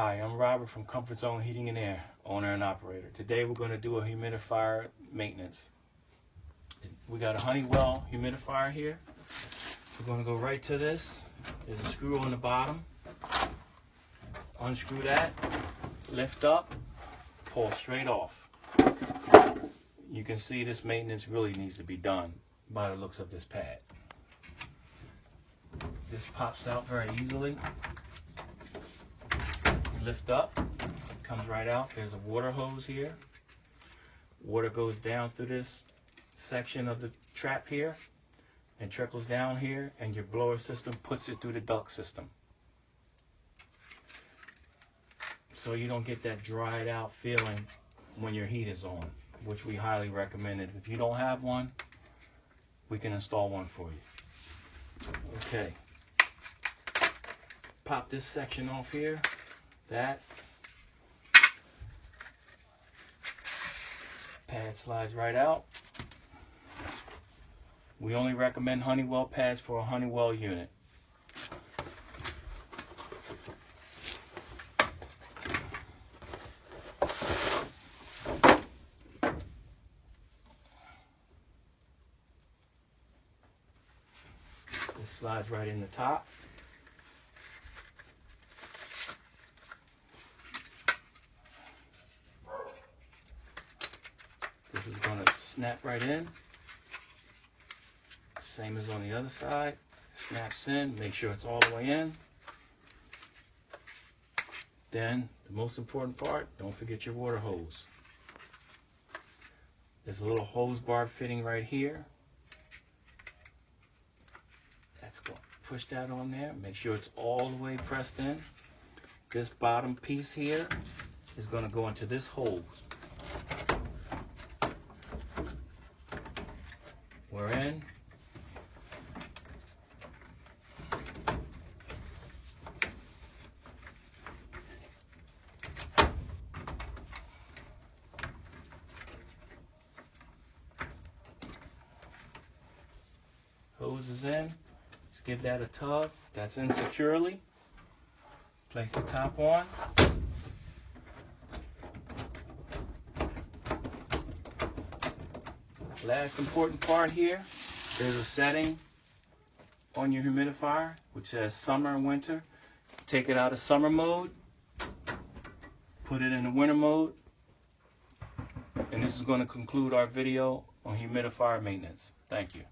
Hi, I'm Robert from Comfort Zone Heating and Air, owner and operator. Today we're going to do a humidifier maintenance. We got a Honeywell humidifier here. We're going to go right to this. There's a screw on the bottom. Unscrew that, lift up, pull straight off. You can see this maintenance really needs to be done by the looks of this pad. This pops out very easily. Lift up, it comes right out. There's a water hose here. Water goes down through this section of the trap here and trickles down here, and your blower system puts it through the duct system. So you don't get that dried out feeling when your heat is on, which we highly recommend it. If you don't have one, we can install one for you. Okay. Pop this section off here. That pad slides right out. We only recommend Honeywell pads for a Honeywell unit. This slides right in the top. This is going to snap right in. Same as on the other side. Snaps in. Make sure it's all the way in. Then, the most important part, don't forget your water hose. There's a little hose bar fitting right here. That's going to push that on there. Make sure it's all the way pressed in. This bottom piece here is going to go into this hose. We're in. Hose is in. Just give that a tug. That's in securely. Place the top on. Last important part here, there's a setting on your humidifier which says summer and winter. Take it out of summer mode, put it in the winter mode, and this is going to conclude our video on humidifier maintenance. Thank you.